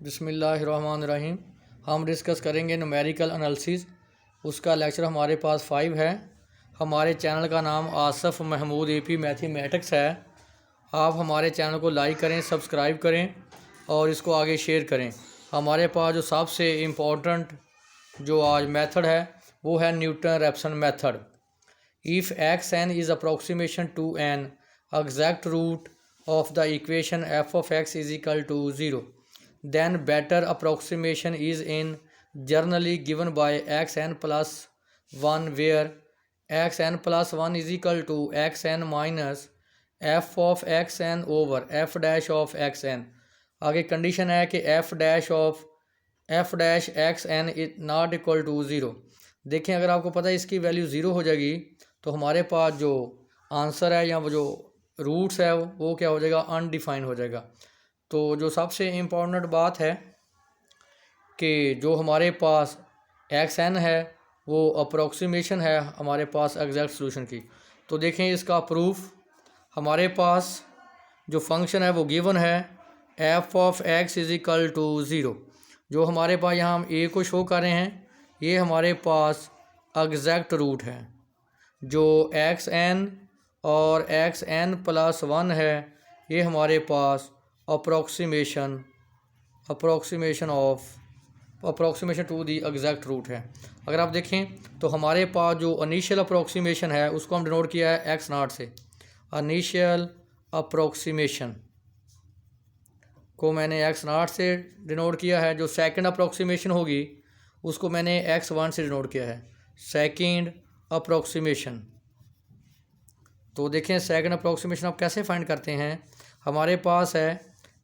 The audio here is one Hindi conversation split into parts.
बिस्मिल्लाहिर्रहमानिर्रहीम। हम डिस्कस करेंगे न्यूमेरिकल एनालिसिस। उसका लेक्चर हमारे पास 5 है। हमारे चैनल का नाम आसफ़ महमूद AP मैथमेटिक्स है। आप हमारे चैनल को लाइक करें, सब्सक्राइब करें और इसको आगे शेयर करें। हमारे पास जो सबसे इम्पोर्टेंट जो आज मेथड है वो है Newton Raphson method. If x n is approximation to an exact root of the equation f of x is equal to 0, then better approximation is in generally given by xn plus 1 where xn plus 1 is equal to xn minus f of xn over f dash of xn। आगे कंडीशन है कि f dash xn is not equal to 0। देखें, अगर आपको पता है इसकी वैल्यू 0 हो जाएगी तो हमारे पास जो आंसर है या वो जो रूट्स है वो क्या हो जाएगा, अनडिफाइंड हो जाएगा। तो जो सबसे इम्पोर्टेंट बात है कि जो हमारे पास एक्स एन है वो अप्रोक्सीमेशन है हमारे पास एग्जैक्ट सॉल्यूशन की। तो देखें इसका प्रूफ, हमारे पास जो फंक्शन है वो गिवन है f of x is equal to 0। जो हमारे पास यहाँ हम ए को शो कर रहे हैं, ये हमारे पास एग्जैक्ट रूट है। जो एक्स एन और एक्स एन प्लस 1 है, ये हमारे पास approximation to the exact root है। अगर आप देखें तो हमारे पास जो इनिशियल अप्रोक्सीमेशन है उसको हम डिनोट किया है एक्स नॉट से। इनिशियल अप्रोक्सीमेशन को मैंने एक्स नॉट से डिनोट किया है। जो सेकंड अप्रोक्सीमेशन होगी उसको मैंने एक्स 1 से डिनोट किया है, सेकंड अप्रोक्सीमेशन। तो देखें सेकंड अप्रोक्सीमेशन आप कैसे फाइंड करते हैं। हमारे पास है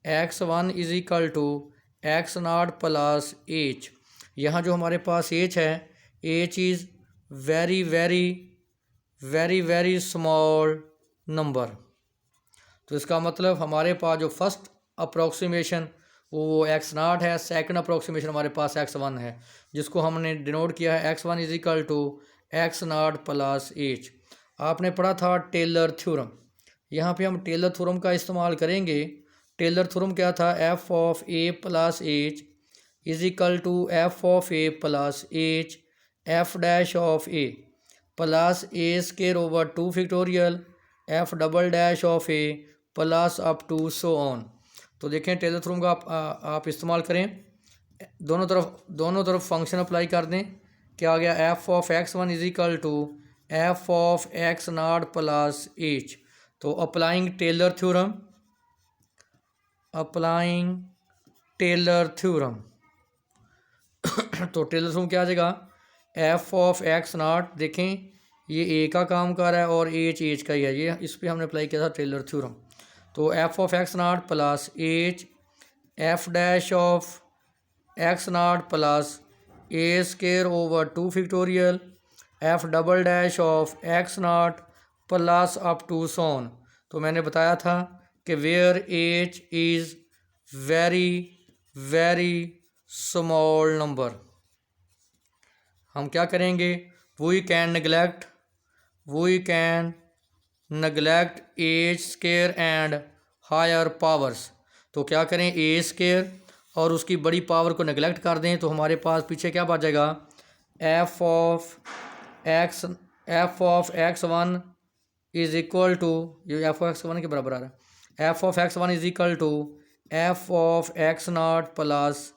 x1 is equal to x not plus h. यहाँ जो हमारे पास एच है, h is very very very very small number. तो इसका मतलब हमारे पास जो फर्स्ट अप्रोक्सीमेशन वो एक्स नॉट है, सेकंड अप्रोक्सीमेशन हमारे पास x1 है, जिसको हमने डिनोट किया है x1 is equal to x not plus h. आपने पढ़ा था टेलर थ्योरम, यहाँ पे हम टेलर थ्योरम का इस्तेमाल करेंगे। टेलर थ्योरम क्या था, f of a plus h is equal to f of a plus h f dash of a plus a square over 2 factorial f double dash of a plus up to so on. तो देखें टेलर थ्योरम का आप इस्तेमाल करें, दोनों तरफ फंक्शन अप्लाई कर दें। क्या आ गया, f of x1 is equal to f of x not plus h. तो अप्लाइंग टेलर थ्योरम तो टेलर थ्योरम क्या आ जाएगा, एफ ऑफ एक्स नॉट, देखें ये ए का काम कर रहा है और एच का ही है, ये इस पर हमने अप्लाई किया था टेलर थ्योरम। तो f of x not plus h f dash of x not plus a square over 2 factorial f double dash of x not plus up to so on. तो मैंने बताया था कि where h is very very small number, हम क्या करेंगे, we can neglect h square and higher powers. तो क्या करें, ए स्केयर और उसकी बड़ी पावर को नेगलेक्ट कर दें तो हमारे पास पीछे क्या बच जाएगा, f of x one is equal to, ये एफ ऑफ एक्स वन के बराबर आ रहा है, f of x one is equal to f of x not plus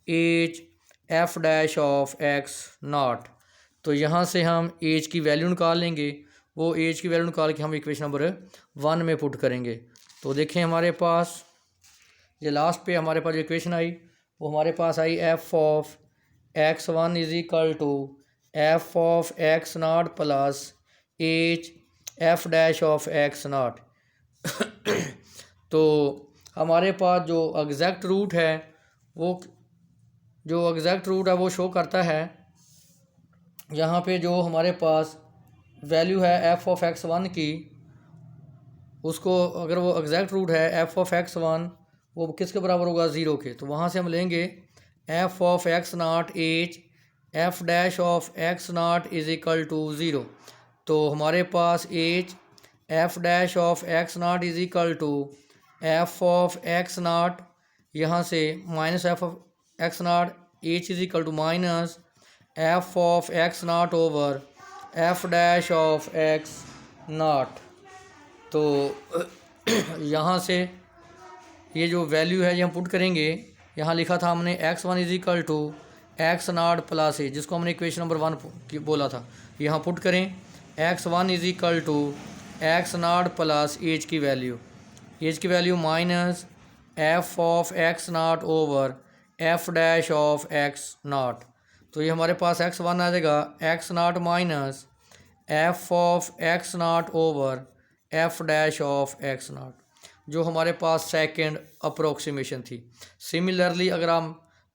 h f dash of x not. तो यहाँ से हम एच की वैल्यू निकाल लेंगे, वो एच की वैल्यू निकाल के हम इक्वेशन नंबर 1 में पुट करेंगे। तो देखें हमारे पास ये लास्ट पे हमारे पास जो इक्वेशन आई वो हमारे पास आई f of x one is equal to f of x not plus h f dash of x not. तो हमारे पास जो एग्जैक्ट रूट है वो शो करता है यहाँ पे जो हमारे पास वैल्यू है एफ ऑफ एक्स वन की, उसको अगर वो एग्जैक्ट रूट है एफ ऑफ एक्स वन वो किसके बराबर होगा, 0 के। तो वहाँ से हम लेंगे f of x not h f dash of x not is equal to 0। तो हमारे पास h f dash of x not is equal to f of x not, यहाँ से minus f of x not h is equal to minus f of x not over f dash of x not. तो यहाँ से ये जो वैल्यू है ये हम पुट करेंगे। यहाँ लिखा था हमने x one is equal to x not plus a, जिसको हमने इक्वेशन नंबर 1 बोला था। यहाँ पुट करें x one is equal to x not plus h की value minus f of x not over f dash of x not. तो ये हमारे पास एक्स वन आ जाएगा x not minus f of x not over f dash of x not, जो हमारे पास सेकंड अप्रोक्सीमेशन थी। सिमिलरली अगर हम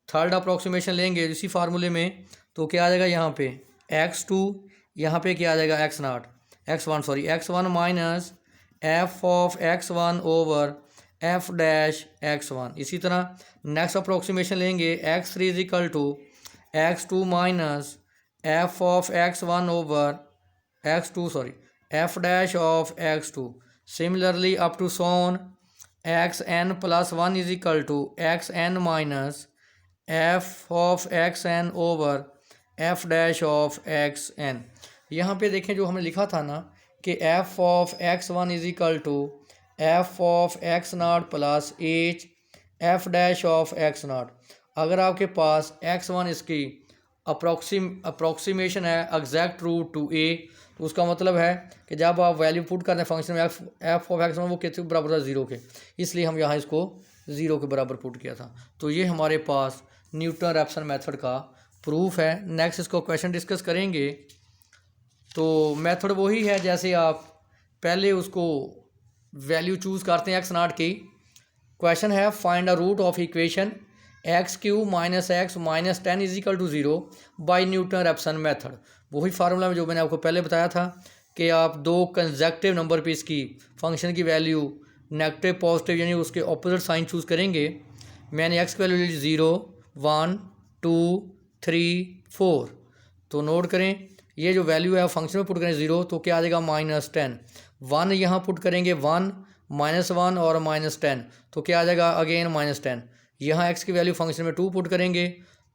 थर्ड अप्रोक्सीमेशन लेंगे इसी फार्मूले में, तो क्या आ जाएगा यहाँ पे x2, यहाँ पे क्या आ जाएगा x one minus f of x one over f dash x one. इसी तरह नेक्स्ट अप्रोक्सीमेशन लेंगे x3 is equal to x2 minus f of x one over f dash of x2। Similarly up to so on xn plus 1 is equal to xn minus f of xn over f dash of xn। यहाँ पे देखें जो हमने लिखा था ना कि f of x1 is equal to f of x naught plus h f dash of x naught। अगर आपके पास x1 इसकी अप्रोक्सीमेशन है एग्जैक्ट रूट टू a, तो उसका मतलब है कि जब आप वैल्यू पुट करते हैं फंक्शन में एफ ऑफ एक्स वो कितने बराबर था 0 के, इसलिए हम यहाँ इसको 0 के बराबर पुट किया था। तो ये हमारे पास न्यूटन रैप्सन मेथड का प्रूफ है। नेक्स्ट इसको क्वेश्चन डिस्कस करेंगे। तो मेथड वही है जैसे आप पहले उसको वैल्यू चूज़ करते हैं एक्स नाट की। क्वेश्चन है find a root of equation x cube minus x minus 10 is equal to 0 by Newton Raphson method. वही फार्मूला में जो मैंने आपको पहले बताया था कि आप दो कंसेक्टिव नंबर पे इसकी फंक्शन की वैल्यू नेगेटिव पॉजिटिव यानी उसके ऑपोजिट साइन चूज़ करेंगे। मैंने एक्स की वैल्यू ली 0 1 2 3 4। तो नोट करें ये जो वैल्यू है फंक्शन में पुट करें 0, तो क्या आ जाएगा -10। 1 यहाँ पुट करेंगे 1 -1 और -10, तो क्या आ जाएगा अगेन -10। यहाँ एक्स की वैल्यू फंक्शन में 2 पुट करेंगे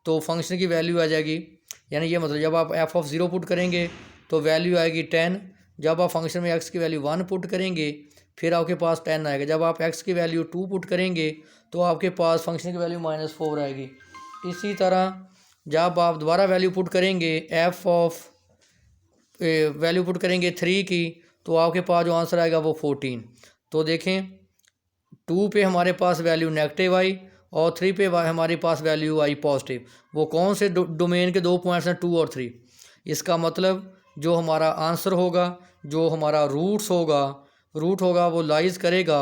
तो फंक्शन की वैल्यू आ जाएगी, यानी ये मतलब जब आप एफ ऑफ 0 पुट करेंगे तो वैल्यू आएगी 10। जब आप फंक्शन में एक्स की वैल्यू 1 पुट करेंगे फिर आपके पास 10 आएगा। जब आप एक्स की वैल्यू 2 पुट करेंगे तो आपके पास फंक्शन की वैल्यू -4 आएगी। इसी तरह जब आप दोबारा वैल्यू पुट करेंगे एफ ऑफ वैल्यू पुट करेंगे 3 की, तो आपके पास जो आंसर आएगा वो 14। तो देखें 2 पे हमारे पास वैल्यू नेगेटिव आई और 3 पे हमारे पास वैल्यू आई पॉजिटिव। वो कौन से डोमेन के 2 पॉइंट्स हैं 2 और 3। इसका मतलब जो हमारा आंसर होगा, जो हमारा रूट होगा वो लाइज करेगा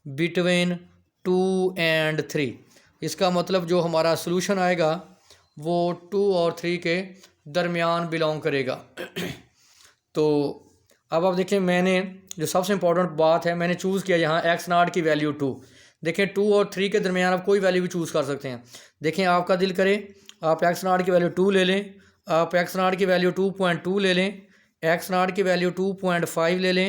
बिटवीन 2 एंड 3। इसका मतलब जो हमारा सोल्यूशन आएगा वो 2 और 3 के दरमियान बिलोंग करेगा। तो अब आप देखें मैंने जो सबसे इम्पोर्टेंट बात है मैंने चूज़ किया यहाँ एक्स नाट की वैल्यू 2। देखें 2 और 3 के दरमियान आप कोई वैल्यू भी चूज़ कर सकते हैं। देखें आपका दिल करे आप एक्स नाट की वैल्यू 2 ले लें, आप एक्स नाट की वैल्यू 2.2 ले लें, एक्स नाट की वैल्यू 2.5 ले लें,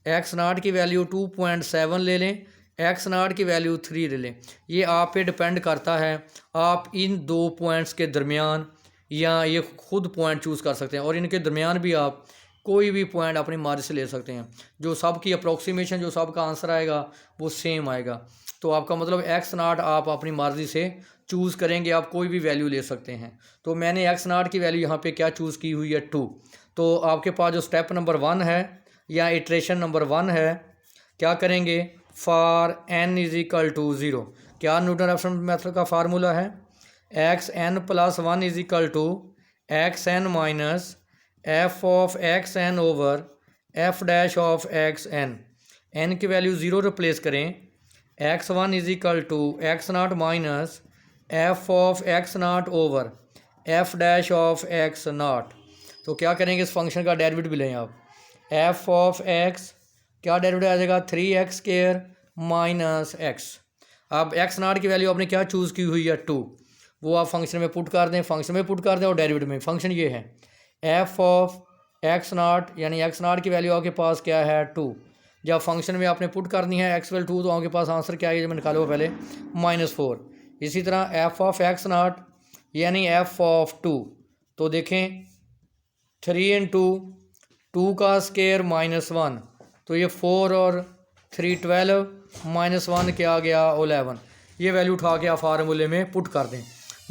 एक्स नाट की वैल्यू 2.7 ले लें, एक्स नाट की वैल्यू 3 ले लें। ये आप पे डिपेंड करता है आप इन 2 पॉइंट्स के दरमियान या ये खुद पॉइंट चूज़ कर सकते हैं और इनके दरमियान भी आप कोई भी पॉइंट अपनी मर्जी से ले सकते हैं। जो सब की अप्रोक्सीमेशन जो सब का आंसर आएगा वो सेम आएगा। तो आपका मतलब एक्स नाट आप अपनी मर्ज़ी से चूज़ करेंगे, आप कोई भी वैल्यू ले सकते हैं। तो मैंने एक्स नाट की वैल्यू यहाँ पे क्या चूज़ की हुई है 2। तो आपके पास जो स्टेप नंबर 1 है या इटरेशन नंबर 1 है, क्या करेंगे for n is equal to 0। क्या न्यूटन रैप्सन मेथड का फार्मूला है x n plus 1 is equal to x n minus f of x n over f dash of x n. N की वैल्यू 0 रिप्लेस करें, x1 is equal to x not minus f of x not over f dash of x not. तो क्या करेंगे इस फंक्शन का डेरिवेटिव भी लें आप, एफ ऑफ एक्स क्या डेरिवेटिव आ जाएगा 3x² माइनस एक्स। अब एक्स नाट की वैल्यू आपने क्या चूज़ की हुई है 2, वो आप फंक्शन में पुट कर दें, फंक्शन में पुट कर दें और डेरिवेटिव में। फंक्शन ये है एफ ऑफ एक्स नाट, यानी एक्स नाट की वैल्यू आपके पास क्या है 2। जब फंक्शन में आपने पुट करनी है एक्स वैल्यू 2 तो आपके पास आंसर क्या है, जब निकालो पहले -4। इसी तरह एफ ऑफ एक्स नॉट यानी एफ ऑफ 2, तो देखें 3 इंटू 2 का स्केयर -1, तो ये 4 और 3 12 -1 क्या आ गया 11। ये वैल्यू उठा के आप फार्मूले में पुट कर दें।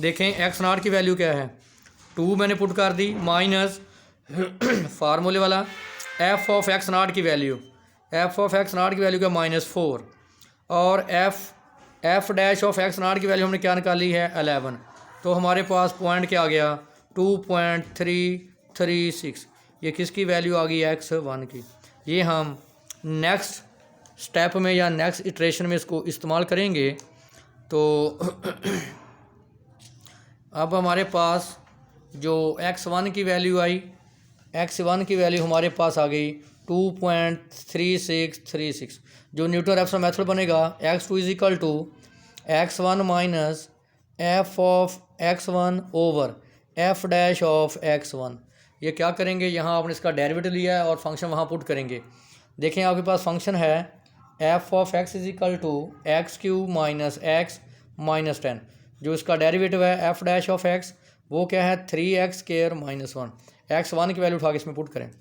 देखें एक्स नॉट की वैल्यू क्या है, 2 मैंने पुट कर दी माइनस फार्मूले वाला एफ ऑफ एक्स नॉट की value, F of x not की वैल्यू क्या -4, और F dash of x not की वैल्यू हमने क्या निकाली है 11। तो हमारे पास पॉइंट क्या आ गया 2.336। ये किसकी वैल्यू आ गई x1 की। ये हम नेक्स्ट स्टेप में या नेक्स्ट इटरेशन में इसको इस्तेमाल करेंगे। तो अब हमारे पास जो x1 की वैल्यू आई, x1 की वैल्यू हमारे पास आ गई 2.3636। जो न्यूटन रेफसन मेथड बनेगा x2 is equal to x1 minus f of x1 over f dash of x1। ये क्या करेंगे, यहाँ आपने इसका डेरिवेटिव लिया है और फंक्शन वहाँ पुट करेंगे। देखें आपके पास फंक्शन है f of x is equal to x³ minus x minus 10। जो इसका डेरिवेटिव है एफ डैश ऑफ x वो क्या है 3x स्क्वायर माइनस 1। x1 की वैल्यू उठा के इसमें पुट करें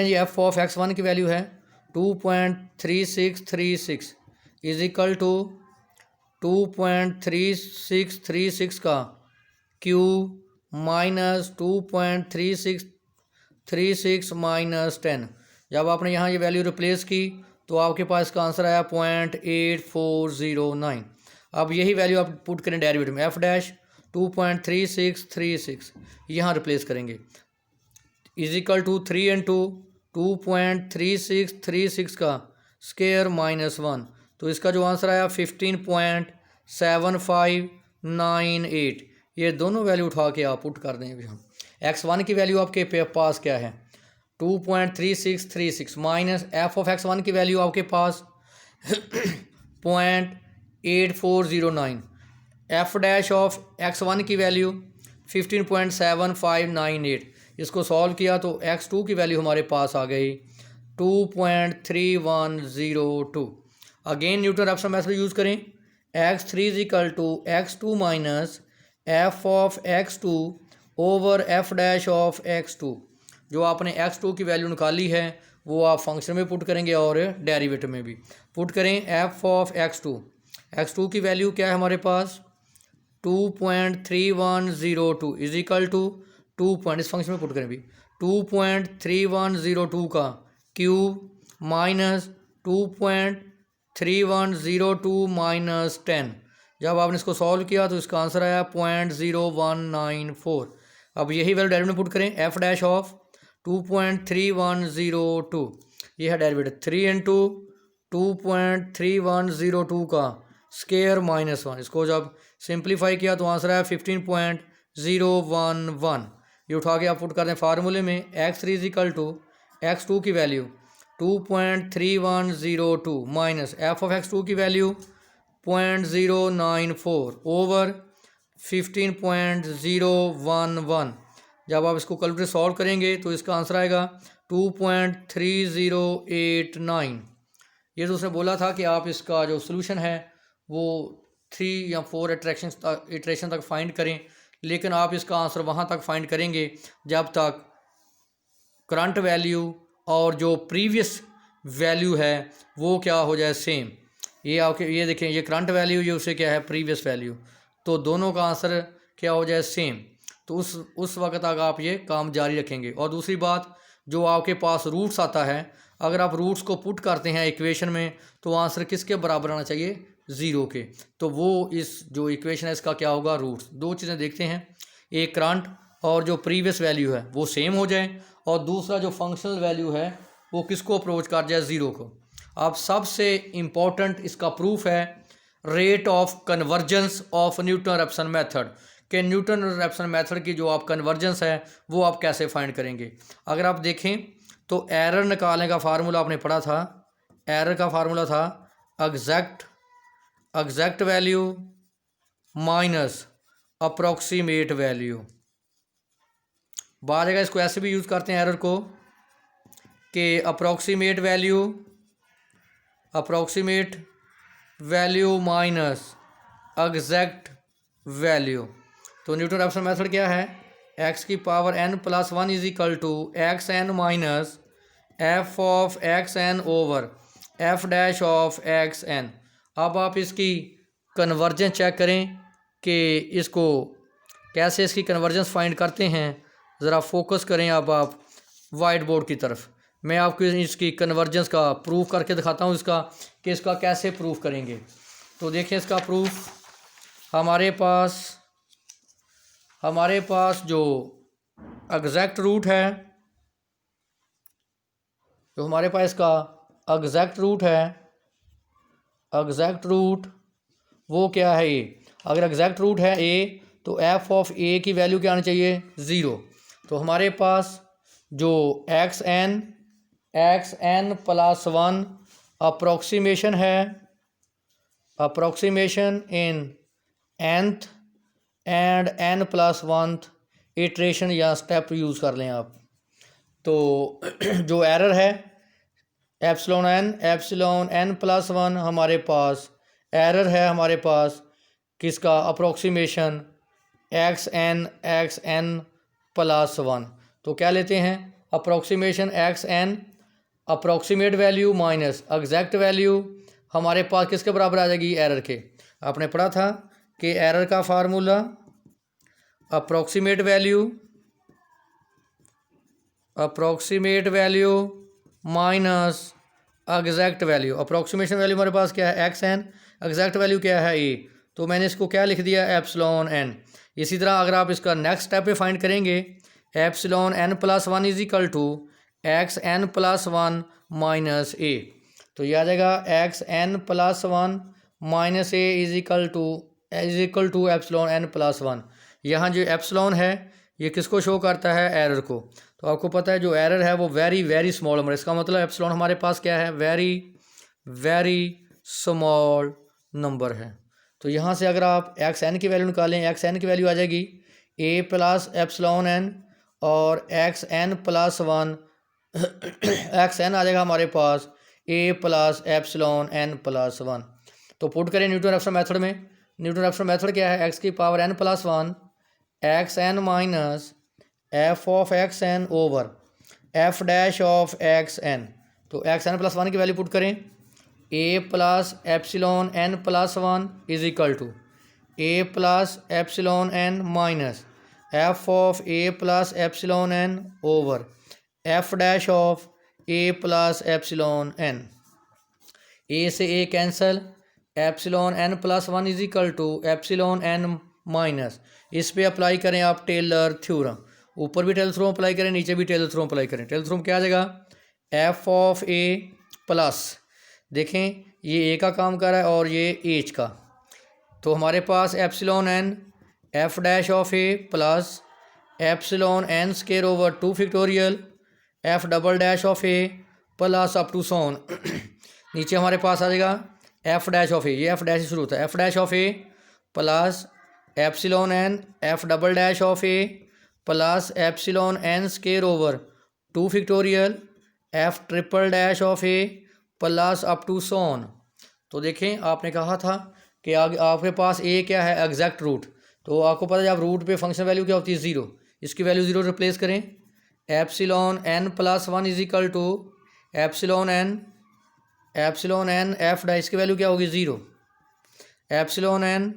जी। एफ ऑफ x1 की वैल्यू है 2.3636 इज इक्वल टू 2.3636 का क्यूब माइनस 2.3636 माइनस 10। जब आपने यहाँ ये वैल्यू रिप्लेस की तो आपके पास इसका आंसर आया 0.8409। अब यही वैल्यू आप पुट करें डेरिवेटिव में, एफ डैश 2.3636 यहाँ रिप्लेस करेंगे इज इक्वल टू 3 इंटू 2.3636 का स्केयर -1। तो इसका जो आंसर आया 15.7598। ये दोनों वैल्यू उठा के आप पुट कर दें। हम x1 की वैल्यू आपके पास क्या है 2.3636 माइनस एफ ऑफ x1 की वैल्यू आपके पास 0.8409, एफ डैश ऑफ x1 की वैल्यू 15.7598। इसको सॉल्व किया तो x2 की वैल्यू हमारे पास आ गई 2.3102। Again Newton Raphson method use करें, x3 is equal to x2 minus f of x2 over f dash of x2। जो आपने x2 की वैल्यू निकाली है वो आप फंक्शन में पुट करेंगे और डेरिवेटिव में भी पुट करें। एफ ऑफ x2 की वैल्यू क्या है हमारे पास 2.3102 इज इक्वल टू 2 इस फंक्शन में पुट करें भी 2.3102 का क्यूब माइनस 2.3102 माइनस 10। जब आपने इसको सॉल्व किया तो इसका आंसर आया 0.0194। अब यही वैल्यू डेरिवेटिव में पुट करें, एफ डैश ऑफ 2.3102 ये है डेरिवेटिव 3 इंटू 2.3102 का स्केयर -1। इसको जब सिंप्लीफाई किया तो आंसर आया 15.011। ये उठा के आप पुट कर दें फार्मूले में, x3 is equal to x2 की value 2.3102 minus f of x2 की वैल्यू 0.094 ओवर 15.011। जब आप इसको कैलकुलेटर सॉल्व करेंगे तो इसका आंसर आएगा 2.3089। ये तो उसने बोला था कि आप इसका जो सोल्यूशन है वो 3 या 4 इटरेशन तक फाइंड करें, लेकिन आप इसका आंसर वहाँ तक फाइंड करेंगे जब तक करंट वैल्यू और जो प्रीवियस वैल्यू है वो क्या हो जाए सेम। ये देखें, ये करंट वैल्यू ये उसे क्या है प्रीवियस वैल्यू, तो दोनों का आंसर क्या हो जाए सेम। तो उस वक्त तक आप ये काम जारी रखेंगे। और दूसरी बात, जो आपके पास रूट्स आता है, अगर आप रूट्स को पुट करते हैं इक्वेशन में तो आंसर किसके बराबर आना चाहिए 0 के। तो वो इस जो इक्वेशन है इसका क्या होगा रूट्स। दो चीज़ें देखते हैं, एक करंट और जो प्रीवियस वैल्यू है वो सेम हो जाए, और दूसरा जो फंक्शनल वैल्यू है वो किसको अप्रोच कर जाए 0 को। अब सबसे इम्पॉर्टेंट इसका प्रूफ है rate of convergence of Newton Raphson method, कि न्यूटन रेफसन मेथड की जो आप कन्वर्जेंस है वो आप कैसे फाइंड करेंगे। अगर आप देखें तो एरर निकालने का फार्मूला आपने पढ़ा था, एरर का फार्मूला था exact value minus approximate value. बाद जगह इसको ऐसे भी यूज़ करते हैं एरर को कि approximate value minus exact value. तो न्यूटन रैप्सन मेथड क्या है, एक्स की power n plus 1 is equal to x n minus f of x n over f dash of x n. अब आप इसकी कन्वर्जेंस चेक करें कि इसको कैसे इसकी कन्वर्जेंस फाइंड करते हैं। ज़रा फोकस करें अब आप वाइट बोर्ड की तरफ। मैं आपको इसकी कन्वर्जेंस का प्रूफ करके दिखाता हूँ इसका कि इसका कैसे प्रूफ करेंगे। तो देखिए इसका प्रूफ हमारे पास जो एग्जैक्ट रूट है, जो हमारे पास इसका एग्जैक्ट रूट वो क्या है ए। अगर एग्जैक्ट रूट है ए तो एफ ऑफ ए की वैल्यू क्या आनी चाहिए, 0। तो हमारे पास जो एक्स एन प्लस 1 अप्रोक्सीमेशन है, approximation in nth and n plus 1th iteration या स्टेप यूज़ कर लें आप। तो जो एरर है एप्सिलॉन n प्लस 1 हमारे पास एरर है, हमारे पास किसका, अप्रोक्सीमेशन एक्स एन प्लस 1। तो क्या लेते हैं, approximation x N approximate value minus exact value हमारे पास किसके बराबर आ जाएगी, एरर के। आपने पढ़ा था कि एरर का formula approximate value minus exact value. Approximation value हमारे पास क्या है, एक्स एन, एग्जैक्ट वैल्यू क्या है ए। तो मैंने इसको क्या लिख दिया, एप्सिलॉन एन। इसी तरह अगर आप इसका नेक्स्ट स्टेप पे फाइंड करेंगे, epsilon n plus 1 is equal to x n plus 1 minus a. तो यह आ जाएगा x n plus 1 minus a is equal to epsilon n plus 1। यहाँ जो एप्सिलॉन है ये किसको शो करता है, एरर को। तो आपको पता है जो एरर है वो वेरी वेरी स्मॉल नंबर, इसका मतलब एप्सिलॉन हमारे पास क्या है, वेरी वेरी स्मॉल नंबर है। तो यहाँ से अगर आप एक्स एन की वैल्यू निकालें, एक्स एन की वैल्यू आ जाएगी ए प्लस एप्सिलॉन एन और x n plus 1 x n आ जाएगा हमारे पास a plus epsilon n plus 1। तो पुट करें न्यूटन रैप्सन मेथड में। न्यूटन रैप्सन मेथड क्या है, एक्स की power n plus 1 x n minus f of x n over f dash of x n. तो एक्स एन प्लस 1 की वैल्यू पुट करें, a plus epsilon n plus 1 is equal to a plus epsilon n minus f of a plus epsilon n over f dash of a plus epsilon n. A से a cancel, epsilon n plus 1 is equal to epsilon n minus, इस पे अप्लाई करें आप टेलर थ्योरम। ऊपर भी टेलर थ्योरम अप्लाई करें, नीचे भी टेलर थ्योरम अप्लाई करें। टेलर थ्योरम क्या आ जाएगा, एफ ऑफ ए प्लस, देखें ये ए का काम कर रहा है और ये एच का। तो हमारे पास epsilon n f dash of a plus epsilon n square over 2 factorial f double dash of a plus up to सोन। नीचे हमारे पास आ जाएगा एफ डैश ऑफ ए, ये एफ डैश से शुरू होता है, f dash of a plus epsilon n f double dash of a plus epsilon n square over 2 factorial f triple dash of a plus up to so on. तो देखें आपने कहा था कि आपके पास ए क्या है, एग्जैक्ट रूट। तो आपको पता है जब रूट पे फंक्शन वैल्यू क्या होती है, 0। इसकी वैल्यू 0 रिप्लेस करें, epsilon n plus 1 is equal to epsilon n f dash, इसकी वैल्यू क्या होगी, 0। Epsilon n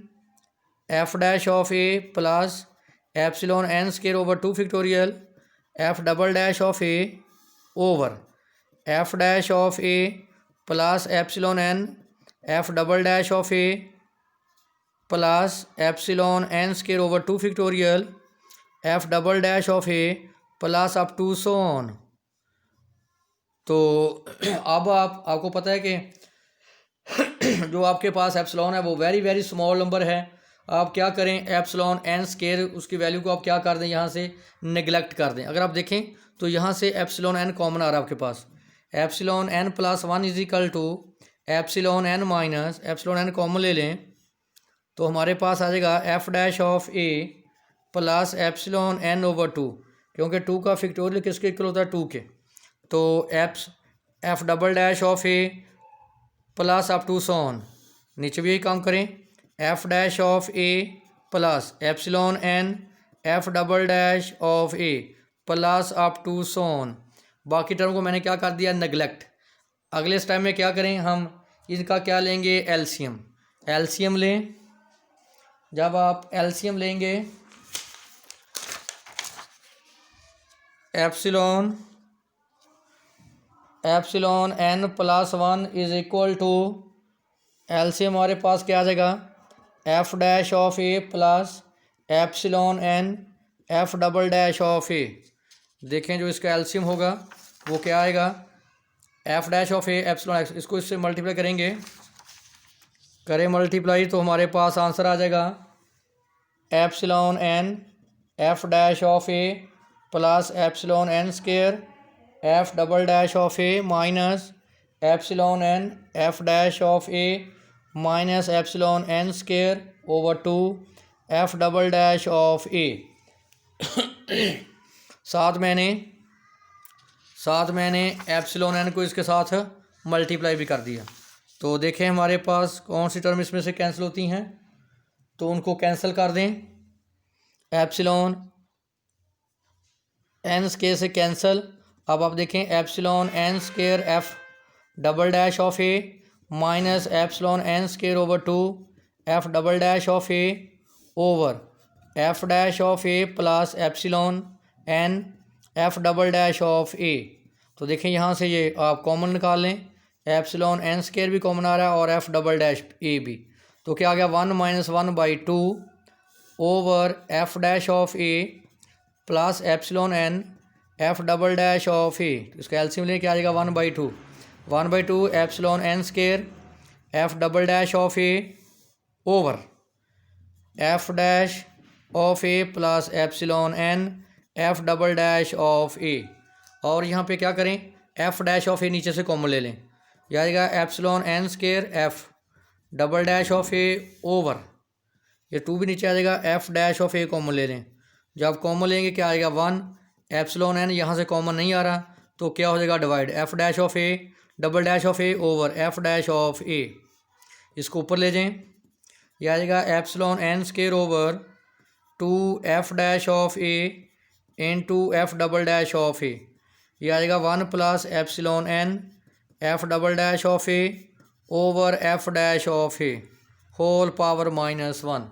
f dash of a plus epsilon n square over 2 factorial f double dash of a over f dash of a plus epsilon n f double dash of a plus epsilon n square over 2 factorial f double dash of a plus up to so on. तो अब आपको पता है कि जो आपके पास एप्सिलॉन है वो वेरी वेरी स्मॉल नंबर है। आप क्या करें, एप्सिलॉन एन स्केयर उसकी वैल्यू को आप क्या कर दें, यहाँ से नेगलेक्ट कर दें। अगर आप देखें तो यहाँ से एप्सिलॉन एन कॉमन आ रहा है आपके पास, epsilon n plus 1 is equal to epsilon n minus epsilon n common ले लें तो हमारे पास आ जाएगा f dash of a plus epsilon n over 2, क्योंकि 2 का फैक्टोरियल किसके इक्वल होता है, 2 के। तो f double dash of a plus up to सोन, नीचे भी यही काम करें, f dash of a plus epsilon n f double dash of a plus up to सोन। बाकी टर्म को मैंने क्या कर दिया, नेगलेक्ट। अगले स्टेप में क्या करें, हम इनका क्या लेंगे, एलसीएम। एलसीएम लें। जब आप एलसीएम लेंगे, epsilon n plus 1 is equal to, LCM हमारे पास क्या आ जाएगा, f dash of a plus epsilon n f double dash of a. देखें जो इसका एलसीएम होगा वो क्या आएगा, f dash of a epsilon x. इसको इससे मल्टीप्लाई करें मल्टीप्लाई तो हमारे पास आंसर आ जाएगा epsilon n f dash of a plus epsilon n square f double dash of a minus epsilon n f dash of a minus epsilon n square over 2 f double dash of a. साथ मैंने एप्सिलॉन एन को इसके साथ मल्टीप्लाई भी कर दिया। तो देखें हमारे पास कौन सी टर्म इसमें से कैंसिल होती हैं, तो उनको कैंसिल कर दें। एप्सिलॉन एन स्क्वायर से कैंसिल। अब आप देखें epsilon n square f double dash of a minus epsilon n square over 2 f double dash of a over f dash of a plus epsilon n f double dash of a. तो देखें यहाँ से ये आप कॉमन निकाल लें, एप्सिलॉन एन स्क्वायर भी कॉमन आ रहा है और एफ डबल डैश ए भी। तो क्या आ गया 1 minus 1/2 over f dash of a plus epsilon n f double dash of a. इसका एलसीएम लेके आ जाएगा 1/2 epsilon n square f double dash of a over f dash of a plus epsilon n f double dash of a. और यहाँ पे क्या करें, एफ डैश ऑफ ए नीचे से कॉमन ले लें, यह आएगा epsilon n square f double dash of a over, ये 2 भी नीचे आ जाएगा, f dash of a common ले लें। जब कॉमन लेंगे क्या आएगा 1, एप्सिलॉन एन यहाँ से कॉमन नहीं आ रहा तो क्या हो जाएगा divide, f dash of a double dash of a over f dash of a. इसको ऊपर ले जाएं, यह आ जाएगा epsilon n square over 2 f dash of a into f double dash of a. यह आ जाएगा 1 plus epsilon n f double dash of a over f dash of a whole power -1।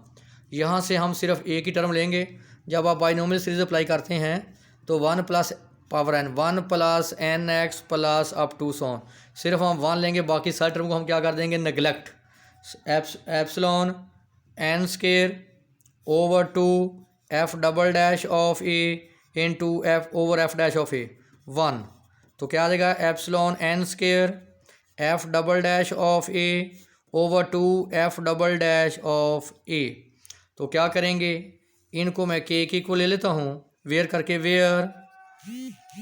यहाँ से हम सिर्फ ए की टर्म लेंगे। जब आप बाइनोमियल सीरीज अप्लाई करते हैं तो 1 plus power n 1 plus n x plus up to सोन, सिर्फ हम 1 लेंगे, बाकी सारी टर्म को हम क्या कर देंगे, neglect. Epsilon n square over 2 f double dash of a into f over f dash of a 1। तो क्या आ जाएगा epsilon n square f double dash of a over 2 f double dash of a. तो क्या करेंगे, इनको मैं के की को ले लेता हूँ वेयर करके, where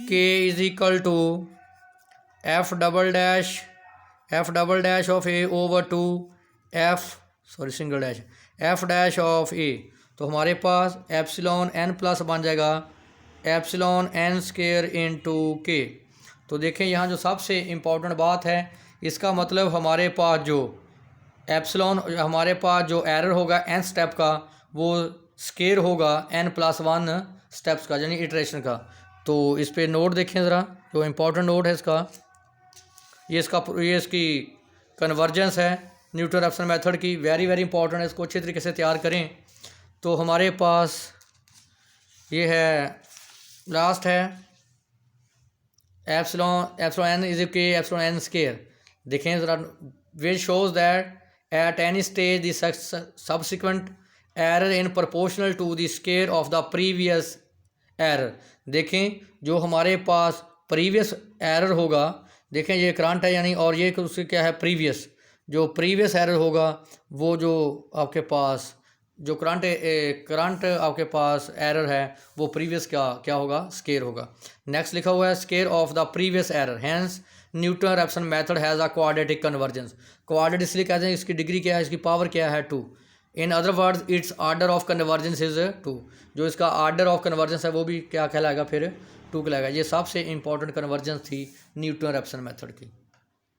k is equal to f double dash of a over 2 single dash f dash of a. तो हमारे पास एप्सिलॉन एन प्लस बन जाएगा एप्सिलॉन एन स्क्वायर इनटू के। तो देखें यहाँ जो सबसे इम्पोर्टेंट बात है, इसका मतलब हमारे पास जो एप्सिलॉन, हमारे पास जो एरर होगा एन स्टेप का वो स्क्वायर होगा n+1 स्टेप्स का, यानी इटरेशन का। तो इस पे नोट देखें ज़रा, जो इम्पोर्टेंट नोट है इसका, ये इसकी कन्वर्जेंस है न्यूटन रेफसन मेथड की, वेरी इंपॉर्टेंट है, इसको अच्छे तरीके से तैयार करें। तो हमारे पास ये है, लास्ट है epsilon n is k epsilon n square. देखें ज़रा, which shows that at any stage the subsequent error in proportional to the square of the previous error. देखें जो हमारे पास प्रीवियस एरर होगा, देखें ये करंट है यानी, और ये उससे क्या है प्रीवियस, जो प्रीवियस एरर होगा वो जो आपके पास जो करंट आपके पास एरर है वो प्रीवियस क्या होगा, स्क्वायर होगा। नेक्स्ट लिखा हुआ है square of the previous error, hence Newton Raphson method has a quadratic convergence. Quadrate इसलिए कहते हैं, इसकी डिग्री क्या है, इसकी पावर क्या है 2। In other words it's order of convergence is 2। जो इसका आर्डर ऑफ कन्वर्जेंस है वो भी क्या कहलाएगा, फिर 2 कहलाएगा। ये सबसे इंपॉर्टेंट कन्वर्जेंस थी न्यूटन रेफसन मेथड की।